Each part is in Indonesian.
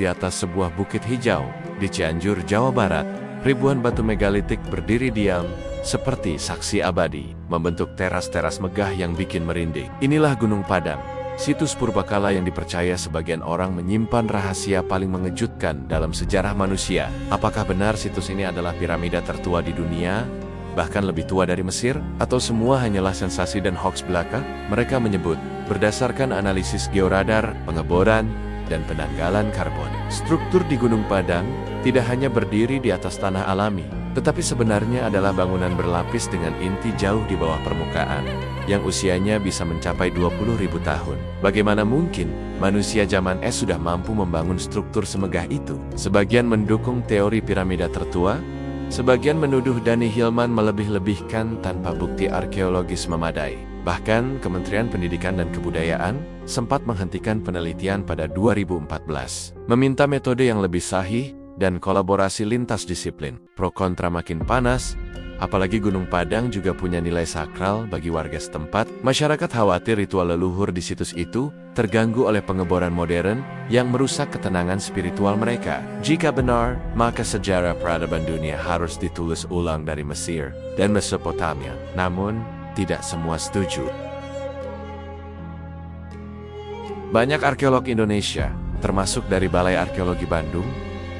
di atas sebuah bukit hijau di Cianjur, Jawa Barat. Ribuan batu megalitik berdiri diam seperti saksi abadi, membentuk teras-teras megah yang bikin merinding. Inilah Gunung Padang, situs purbakala yang dipercaya sebagian orang menyimpan rahasia paling mengejutkan dalam sejarah manusia. Apakah benar situs ini adalah piramida tertua di dunia? Bahkan lebih tua dari Mesir? Atau semua hanyalah sensasi dan hoaks belaka? Mereka menyebut, berdasarkan analisis georadar, pengeboran, dan penanggalan karbon, struktur di Gunung Padang tidak hanya berdiri di atas tanah alami, tetapi sebenarnya adalah bangunan berlapis dengan inti jauh di bawah permukaan, yang usianya bisa mencapai 20.000 tahun. Bagaimana mungkin manusia zaman es sudah mampu membangun struktur semegah itu? Sebagian mendukung teori piramida tertua, sebagian menuduh Dani Hilman melebih-lebihkan tanpa bukti arkeologis memadai. Bahkan Kementerian Pendidikan dan Kebudayaan sempat menghentikan penelitian pada 2014, meminta metode yang lebih sahih dan kolaborasi lintas disiplin. Pro kontra makin panas, apalagi Gunung Padang juga punya nilai sakral bagi warga setempat. Masyarakat khawatir ritual leluhur di situs itu terganggu oleh pengeboran modern yang merusak ketenangan spiritual mereka. Jika benar, maka sejarah peradaban dunia harus ditulis ulang dari Mesir dan Mesopotamia. Namun, tidak semua setuju. Banyak arkeolog Indonesia, termasuk dari Balai Arkeologi Bandung,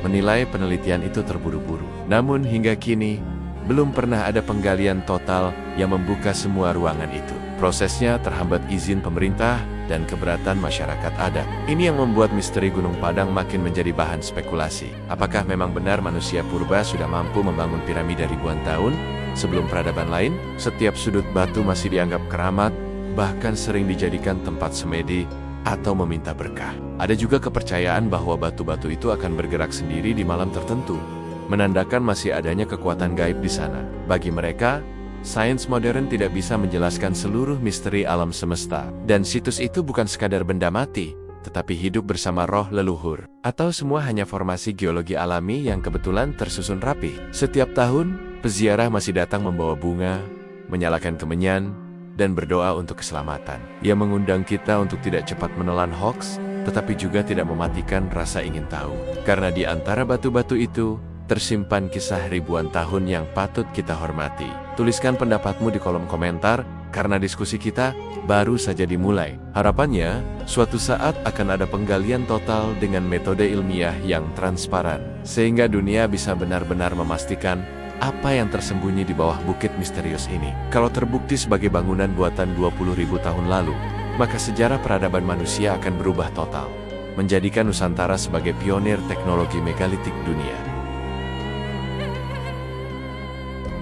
menilai penelitian itu terburu-buru. Namun hingga kini, belum pernah ada penggalian total yang membuka semua ruangan itu. Prosesnya terhambat izin pemerintah dan keberatan masyarakat adat. Ini yang membuat misteri Gunung Padang makin menjadi bahan spekulasi. Apakah memang benar manusia purba sudah mampu membangun piramida ribuan tahun sebelum peradaban lain? Setiap sudut batu masih dianggap keramat, bahkan sering dijadikan tempat semedi atau meminta berkah. Ada juga kepercayaan bahwa batu-batu itu akan bergerak sendiri di malam tertentu, menandakan masih adanya kekuatan gaib di sana. Bagi mereka, sains modern tidak bisa menjelaskan seluruh misteri alam semesta. Dan situs itu bukan sekadar benda mati, tetapi hidup bersama roh leluhur. Atau semua hanya formasi geologi alami yang kebetulan tersusun rapi. Setiap tahun, peziarah masih datang membawa bunga, menyalakan kemenyan, dan berdoa untuk keselamatan. Ia mengundang kita untuk tidak cepat menelan hoaks, tetapi juga tidak mematikan rasa ingin tahu. Karena di antara batu-batu itu, tersimpan kisah ribuan tahun yang patut kita hormati. Tuliskan pendapatmu di kolom komentar, karena diskusi kita baru saja dimulai. Harapannya, suatu saat akan ada penggalian total dengan metode ilmiah yang transparan, sehingga dunia bisa benar-benar memastikan apa yang tersembunyi di bawah bukit misterius ini. Kalau terbukti sebagai bangunan buatan 20.000 tahun lalu, maka sejarah peradaban manusia akan berubah total, menjadikan Nusantara sebagai pionir teknologi megalitik dunia.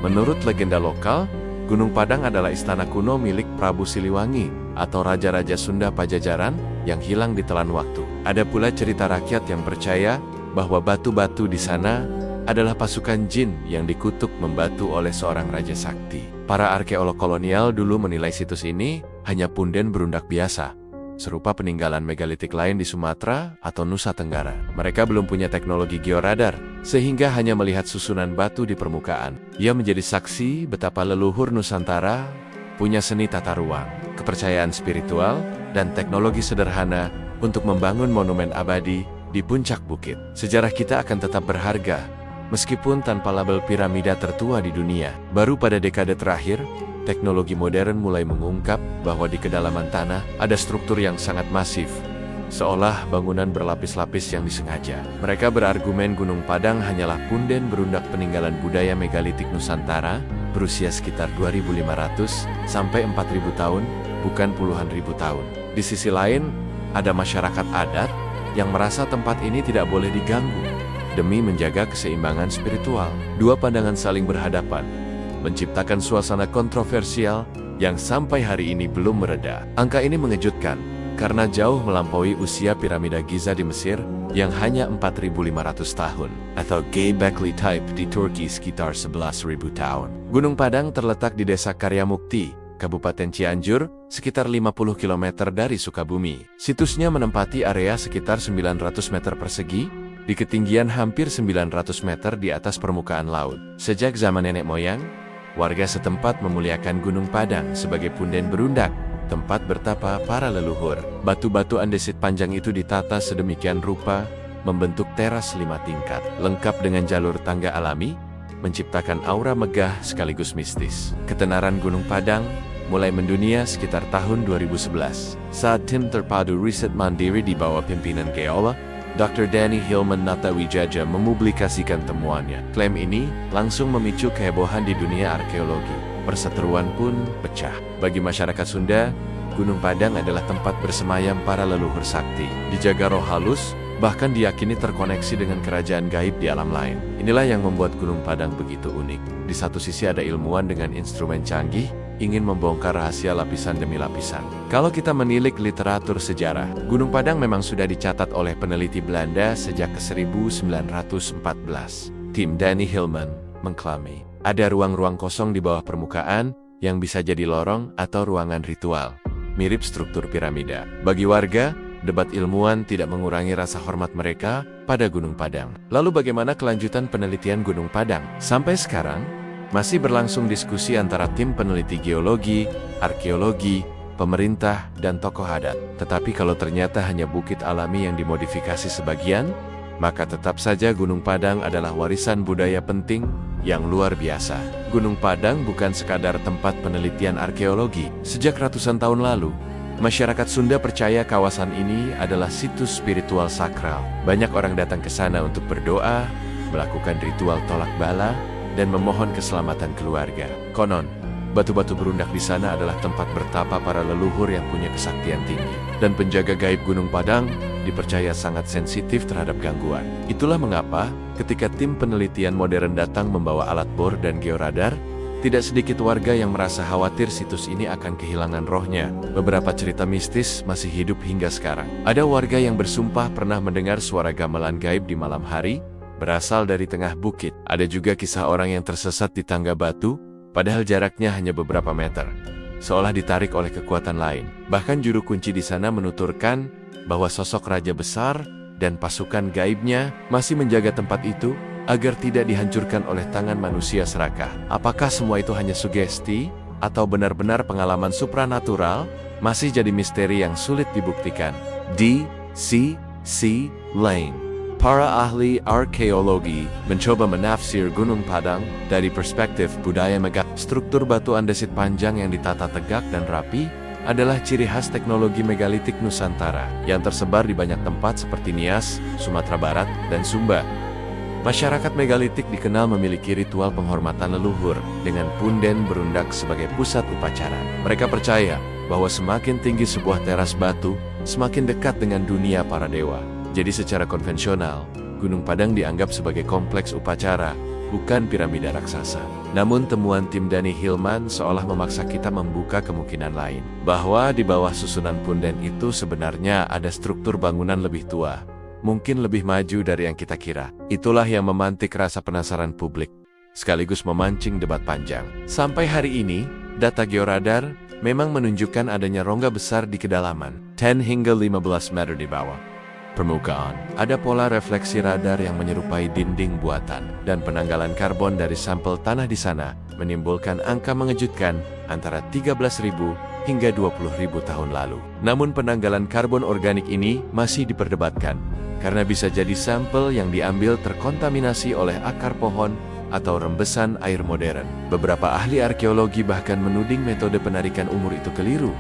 Menurut legenda lokal, Gunung Padang adalah istana kuno milik Prabu Siliwangi atau Raja-Raja Sunda Pajajaran yang hilang ditelan waktu. Ada pula cerita rakyat yang percaya bahwa batu-batu di sana adalah pasukan jin yang dikutuk membatu oleh seorang raja sakti. Para arkeolog kolonial dulu menilai situs ini hanya punden berundak biasa, serupa peninggalan megalitik lain di Sumatera atau Nusa Tenggara. Mereka belum punya teknologi georadar, sehingga hanya melihat susunan batu di permukaan. Ia menjadi saksi betapa leluhur Nusantara punya seni tata ruang, kepercayaan spiritual, dan teknologi sederhana untuk membangun monumen abadi di puncak bukit. Sejarah kita akan tetap berharga, meskipun tanpa label piramida tertua di dunia. Baru pada dekade terakhir, teknologi modern mulai mengungkap bahwa di kedalaman tanah ada struktur yang sangat masif, seolah bangunan berlapis-lapis yang disengaja. Mereka berargumen Gunung Padang hanyalah punden berundak peninggalan budaya megalitik Nusantara, berusia sekitar 2.500 sampai 4.000 tahun, bukan puluhan ribu tahun. Di sisi lain, ada masyarakat adat yang merasa tempat ini tidak boleh diganggu demi menjaga keseimbangan spiritual. Dua pandangan saling berhadapan, menciptakan suasana kontroversial yang sampai hari ini belum mereda. Angka ini mengejutkan, karena jauh melampaui usia piramida Giza di Mesir yang hanya 4.500 tahun, atau Göbekli Tepe di Turki sekitar 11.000 tahun. Gunung Padang terletak di Desa Karyamukti, Kabupaten Cianjur, sekitar 50 km dari Sukabumi. Situsnya menempati area sekitar 900 meter persegi, di ketinggian hampir 900 meter di atas permukaan laut. Sejak zaman nenek moyang, warga setempat memuliakan Gunung Padang sebagai punden berundak, tempat bertapa para leluhur. Batu-batu andesit panjang itu ditata sedemikian rupa, membentuk teras 5 tingkat, lengkap dengan jalur tangga alami, menciptakan aura megah sekaligus mistis. Ketenaran Gunung Padang mulai mendunia sekitar tahun 2011, saat tim terpadu riset mandiri di bawah pimpinan geolog Dr. Danny Hillman Natawijaja mempublikasikan temuannya. Klaim ini langsung memicu kehebohan di dunia arkeologi. Perseteruan pun pecah. Bagi masyarakat Sunda, Gunung Padang adalah tempat bersemayam para leluhur sakti. Dijaga roh halus, bahkan diyakini terkoneksi dengan kerajaan gaib di alam lain. Inilah yang membuat Gunung Padang begitu unik. Di satu sisi ada ilmuwan dengan instrumen canggih, ingin membongkar rahasia lapisan demi lapisan. Kalau kita menilik literatur sejarah, Gunung Padang memang sudah dicatat oleh peneliti Belanda sejak ke 1914. Tim Danny Hillman mengklaim ada ruang-ruang kosong di bawah permukaan yang bisa jadi lorong atau ruangan ritual, mirip struktur piramida. Bagi warga, debat ilmuwan tidak mengurangi rasa hormat mereka pada Gunung Padang. Lalu bagaimana kelanjutan penelitian Gunung Padang? Sampai sekarang, masih berlangsung diskusi antara tim peneliti geologi, arkeologi, pemerintah, dan tokoh adat. Tetapi kalau ternyata hanya bukit alami yang dimodifikasi sebagian, maka tetap saja Gunung Padang adalah warisan budaya penting yang luar biasa. Gunung Padang bukan sekadar tempat penelitian arkeologi. Sejak ratusan tahun lalu, masyarakat Sunda percaya kawasan ini adalah situs spiritual sakral. Banyak orang datang ke sana untuk berdoa, melakukan ritual tolak bala, dan memohon keselamatan keluarga. Konon, batu-batu berundak di sana adalah tempat bertapa para leluhur yang punya kesaktian tinggi. Dan penjaga gaib Gunung Padang dipercaya sangat sensitif terhadap gangguan. Itulah mengapa ketika tim penelitian modern datang membawa alat bor dan georadar, tidak sedikit warga yang merasa khawatir situs ini akan kehilangan rohnya. Beberapa cerita mistis masih hidup hingga sekarang. Ada warga yang bersumpah pernah mendengar suara gamelan gaib di malam hari, berasal dari tengah bukit. Ada juga kisah orang yang tersesat di tangga batu, padahal jaraknya hanya beberapa meter, seolah ditarik oleh kekuatan lain. Bahkan juru kunci di sana menuturkan bahwa sosok raja besar dan pasukan gaibnya masih menjaga tempat itu agar tidak dihancurkan oleh tangan manusia serakah. Apakah semua itu hanya sugesti atau benar-benar pengalaman supranatural? Masih jadi misteri yang sulit dibuktikan. D.C.C. Lane. Para ahli arkeologi mencoba menafsir Gunung Padang dari perspektif budaya megah. Struktur batu andesit panjang yang ditata tegak dan rapi adalah ciri khas teknologi megalitik Nusantara yang tersebar di banyak tempat seperti Nias, Sumatera Barat, dan Sumba. Masyarakat megalitik dikenal memiliki ritual penghormatan leluhur dengan punden berundak sebagai pusat upacara. Mereka percaya bahwa semakin tinggi sebuah teras batu, semakin dekat dengan dunia para dewa. Jadi secara konvensional, Gunung Padang dianggap sebagai kompleks upacara, bukan piramida raksasa. Namun temuan tim Danny Hillman seolah memaksa kita membuka kemungkinan lain, bahwa di bawah susunan punden itu sebenarnya ada struktur bangunan lebih tua, mungkin lebih maju dari yang kita kira. Itulah yang memantik rasa penasaran publik, sekaligus memancing debat panjang. Sampai hari ini, data georadar memang menunjukkan adanya rongga besar di kedalaman, 10 hingga 15 meter di bawah permukaan. Ada pola refleksi radar yang menyerupai dinding buatan, dan penanggalan karbon dari sampel tanah di sana menimbulkan angka mengejutkan antara 13.000 hingga 20.000 tahun lalu. Namun penanggalan karbon organik ini masih diperdebatkan, karena bisa jadi sampel yang diambil terkontaminasi oleh akar pohon atau rembesan air modern. Beberapa ahli arkeologi bahkan menuding metode penarikan umur itu keliru,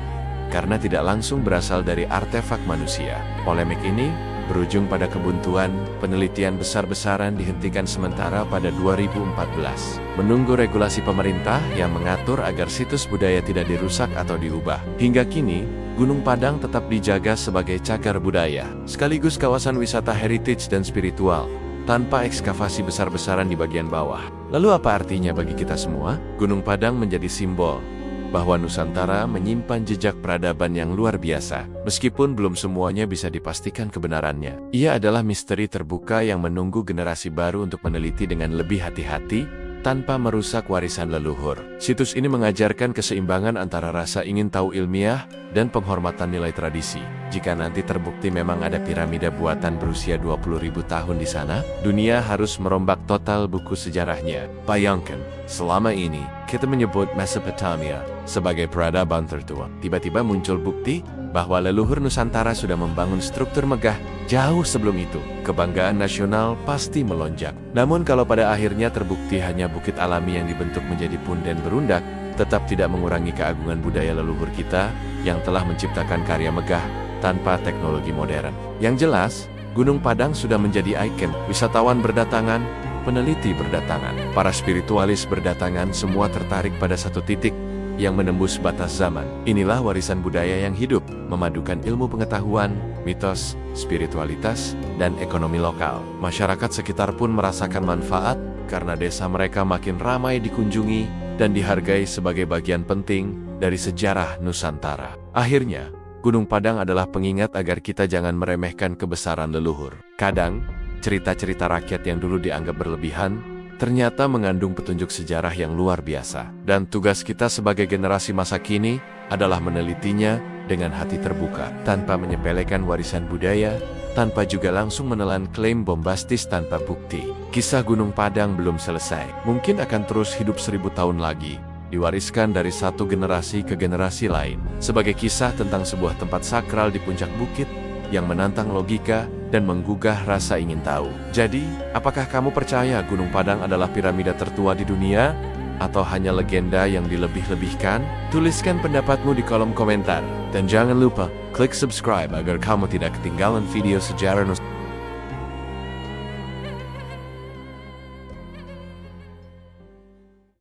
karena tidak langsung berasal dari artefak manusia. Polemik ini berujung pada kebuntuan. Penelitian besar-besaran dihentikan sementara pada 2014, menunggu regulasi pemerintah yang mengatur agar situs budaya tidak dirusak atau diubah. Hingga kini, Gunung Padang tetap dijaga sebagai cagar budaya, sekaligus kawasan wisata heritage dan spiritual, tanpa ekskavasi besar-besaran di bagian bawah. Lalu apa artinya bagi kita semua? Gunung Padang menjadi simbol bahwa Nusantara menyimpan jejak peradaban yang luar biasa, meskipun belum semuanya bisa dipastikan kebenarannya. Ia adalah misteri terbuka yang menunggu generasi baru untuk meneliti dengan lebih hati-hati, tanpa merusak warisan leluhur. Situs ini mengajarkan keseimbangan antara rasa ingin tahu ilmiah dan penghormatan nilai tradisi. Jika nanti terbukti memang ada piramida buatan berusia 20.000 tahun di sana, dunia harus merombak total buku sejarahnya. Bayangkan, selama ini kita menyebut Mesopotamia sebagai peradaban tertua. Tiba-tiba muncul bukti bahwa leluhur Nusantara sudah membangun struktur megah jauh sebelum itu. Kebanggaan nasional pasti melonjak. Namun kalau pada akhirnya terbukti hanya bukit alami yang dibentuk menjadi punden berundak, tetap tidak mengurangi keagungan budaya leluhur kita yang telah menciptakan karya megah tanpa teknologi modern. Yang jelas, Gunung Padang sudah menjadi ikon. Wisatawan berdatangan, peneliti berdatangan, para spiritualis berdatangan, semua tertarik pada satu titik yang menembus batas zaman. Inilah warisan budaya yang hidup, memadukan ilmu pengetahuan, mitos, spiritualitas, dan ekonomi lokal. Masyarakat sekitar pun merasakan manfaat karena desa mereka makin ramai dikunjungi dan dihargai sebagai bagian penting dari sejarah Nusantara. Akhirnya, Gunung Padang adalah pengingat agar kita jangan meremehkan kebesaran leluhur. Kadang, cerita-cerita rakyat yang dulu dianggap berlebihan, ternyata mengandung petunjuk sejarah yang luar biasa. Dan tugas kita sebagai generasi masa kini adalah menelitinya dengan hati terbuka, tanpa menyepelekan warisan budaya, tanpa juga langsung menelan klaim bombastis tanpa bukti. Kisah Gunung Padang belum selesai. Mungkin akan terus hidup 1000 tahun lagi, diwariskan dari satu generasi ke generasi lain, sebagai kisah tentang sebuah tempat sakral di puncak bukit yang menantang logika dan menggugah rasa ingin tahu. Jadi, apakah kamu percaya Gunung Padang adalah piramida tertua di dunia? Atau hanya legenda yang dilebih-lebihkan? Tuliskan pendapatmu di kolom komentar. Dan jangan lupa, klik subscribe agar kamu tidak ketinggalan video sejarah Nusantara.